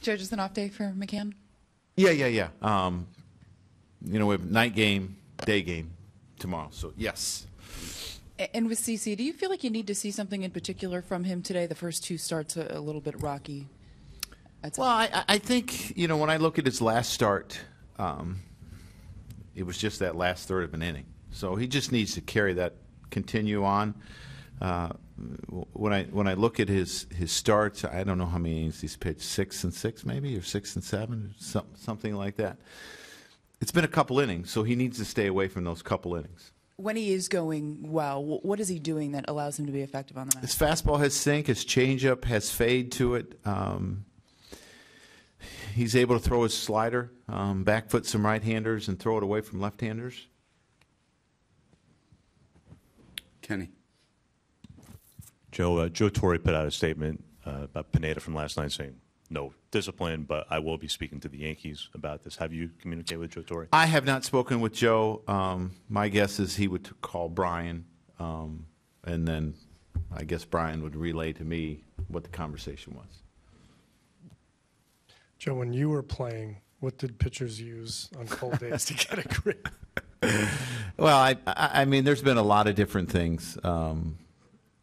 Joe, just an off day for McCann? Yeah. We have night game, day game tomorrow, so yes. And with CC, do you feel like you need to see something in particular from him today? The first two starts a little bit rocky. Well, I think, when I look at his last start, it was just that last third of an inning. So he just needs to carry that, continue on. When I look at his starts, I don't know how many innings he's pitched, 6 and 6 maybe, or 6 and 7, something like that. It's been a couple innings, so he needs to stay away from those couple innings. When he is going well, what is he doing that allows him to be effective on the mound? His fastball has sink, his changeup has fade to it. He's able to throw his slider, back foot some right-handers, and throw it away from left-handers. Kenny. Joe Torre put out a statement about Pineda from last night saying no discipline, but I will be speaking to the Yankees about this. Have you communicated with Joe Torre? I have not spoken with Joe. My guess is he would call Brian, and then I guess Brian would relay to me what the conversation was. Joe, when you were playing, what did pitchers use on cold days to get a grip? Well, I mean, there's been a lot of different things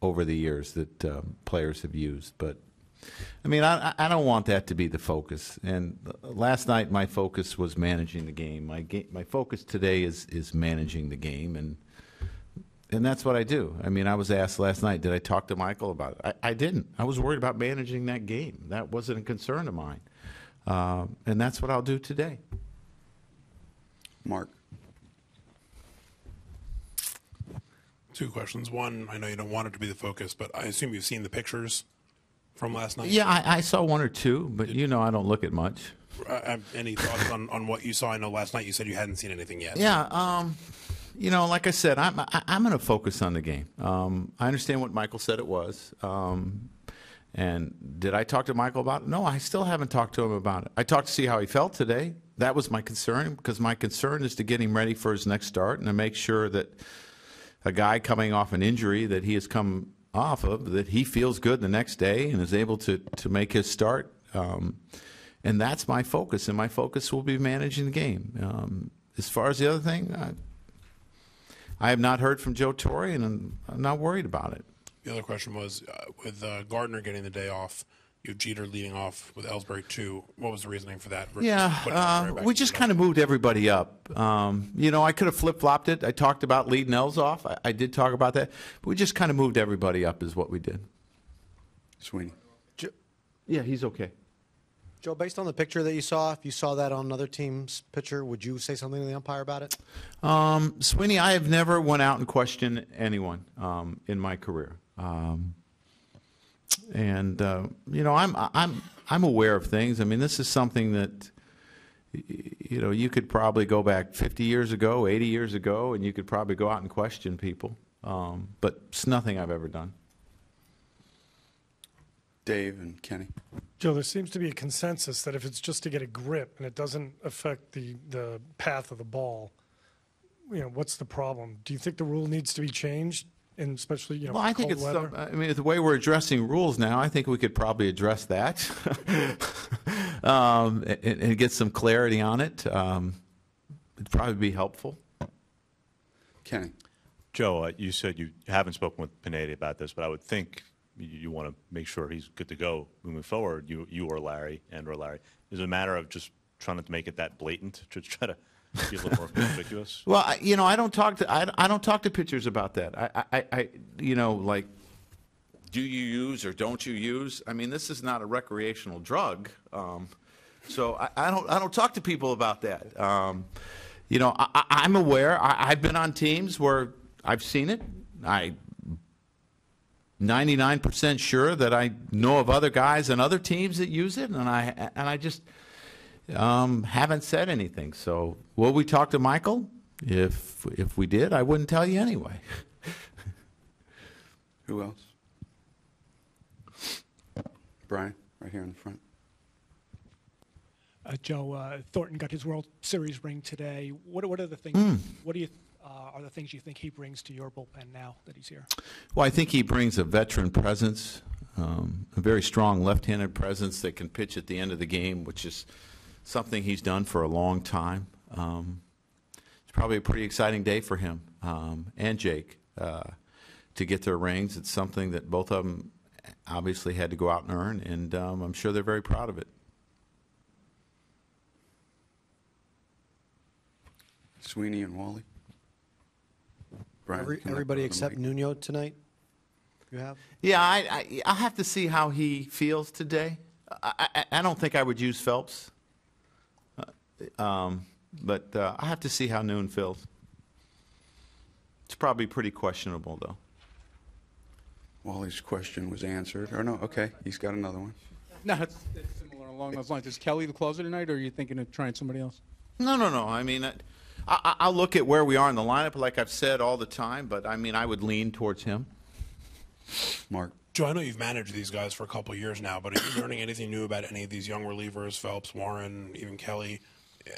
over the years that players have used, but I mean, I don't want that to be the focus. And last night, my focus was managing the game. My focus today is managing the game, and that's what I do. I mean, I was asked last night, did I talk to Michael about it? I didn't. I was worried about managing that game. That wasn't a concern of mine, and that's what I'll do today. Mark. Two questions. One, I know you don't want it to be the focus, but I assume you've seen the pictures from last night? Yeah, I saw one or two, but I don't look at much. Any thoughts on what you saw? I know last night you said you hadn't seen anything yet. Yeah, like I said, I'm going to focus on the game. I understand what Michael said it was. And did I talk to Michael about it? No, I still haven't talked to him about it. I talked to see how he felt today. That was my concern, because my concern is to get him ready for his next start and to make sure that a guy coming off an injury that he has come off of, that he feels good the next day and is able to make his start. And that's my focus, and my focus will be managing the game. As far as the other thing, I have not heard from Joe Torre, and I'm not worried about it. The other question was, with Gardner getting the day off, you have Jeter leading off with Ellsbury too. What was the reasoning for that? Yeah, we just kind of moved everybody up. I could have flip-flopped it. I talked about leading Els off. I did talk about that. But we just kind of moved everybody up is what we did. Sweeney. Yeah, he's okay. Joe, based on the picture that you saw, if you saw that on another team's pitcher, would you say something to the umpire about it? Sweeney, I have never went out and questioned anyone in my career. I'm aware of things. I mean, this is something that, you could probably go back 50 years ago, 80 years ago, and you could probably go out and question people. But it's nothing I've ever done. Dave and Kenny. Joe, there seems to be a consensus that if it's just to get a grip and it doesn't affect the path of the ball, what's the problem? Do you think the rule needs to be changed? And especially, well, I think it's the way we're addressing rules now, I think we could probably address that and get some clarity on it. It'd probably be helpful. Kenny. Joe, you said you haven't spoken with Pineda about this, but I would think you want to make sure he's good to go moving forward, you or Larry or Larry. Is it a matter of just trying to make it that blatant to try to be a little more conspicuous? Well, I don't talk to pitchers about that. I like, do you use or don't you use? I mean, this is not a recreational drug, so I don't talk to people about that. I'm aware. I've been on teams where I've seen it. I'm 99% sure that I know of other guys and other teams that use it, and I just haven't said anything. So will we talk to Michael? If we did, I wouldn't tell you anyway. Who else? Brian, right here in the front. Joe, Thornton got his World Series ring today. What are the things? What do you are the things you think he brings to your bullpen now that he's here? Well, I think he brings a veteran presence. A very strong left-handed presence that can pitch at the end of the game, which is something he's done for a long time. It's probably a pretty exciting day for him and Jake to get their rings. It's something that both of them obviously had to go out and earn, and I'm sure they're very proud of it. Sweeney and Wally. Brian, come up Everybody on the except mic. Nuno tonight? You have? Yeah, I'll have to see how he feels today. I don't think I would use Phelps, but I have to see how Noon feels. It's probably pretty questionable, though. Wally's question was answered. Or no, okay, he's got another one. No, it's similar along those lines. Is Kelly the closer tonight, or are you thinking of trying somebody else? No. I mean, I'll look at where we are in the lineup, like I've said all the time, but I mean, I would lean towards him. Mark. Joe, I know you've managed these guys for a couple of years now, but are you learning anything new about any of these young relievers, Phelps, Warren, even Kelly,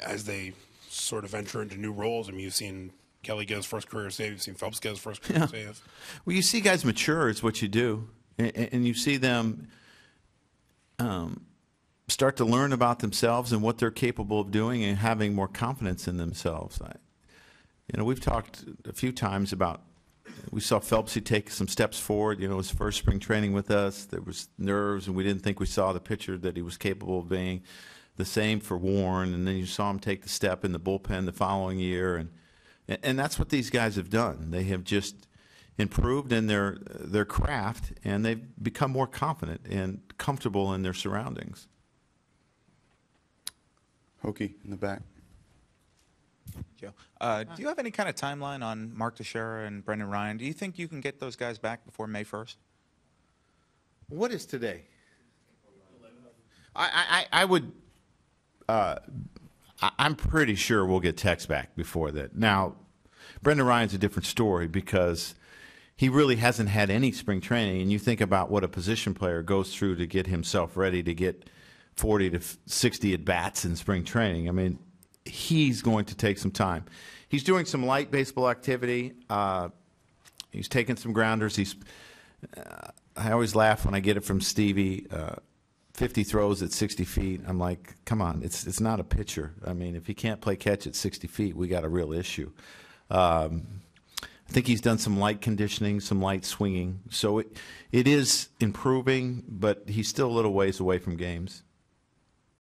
as they sort of venture into new roles? I mean, you've seen Kelly get his first career save. You've seen Phelps get his first career save. Well, you see guys mature is what you do, and you see them start to learn about themselves and what they're capable of doing and having more confidence in themselves. We've talked a few times about, we saw Phelpsy take some steps forward. His first spring training with us, there was nerves, and we didn't think we saw the pitcher that he was capable of being. The same for Warren, and then you saw him take the step in the bullpen the following year, and that's what these guys have done. They have just improved in their craft, and they've become more confident and comfortable in their surroundings. Hokie in the back. Joe, do you have any kind of timeline on Mark Teixeira and Brendan Ryan? Do you think you can get those guys back before May 1st? What is today? I would. I'm pretty sure we'll get Tex back before that. Now, Brendan Ryan's a different story because he really hasn't had any spring training, and you think about what a position player goes through to get himself ready to get 40 to 60 at bats in spring training. I mean, he's going to take some time. He's doing some light baseball activity. He's taking some grounders. I always laugh when I get it from Stevie. 50 throws at 60 feet. I'm like, come on, it's not a pitcher. I mean, if he can't play catch at 60 feet, we got a real issue. I think he's done some light conditioning, some light swinging. So it is improving, but he's still a little ways away from games.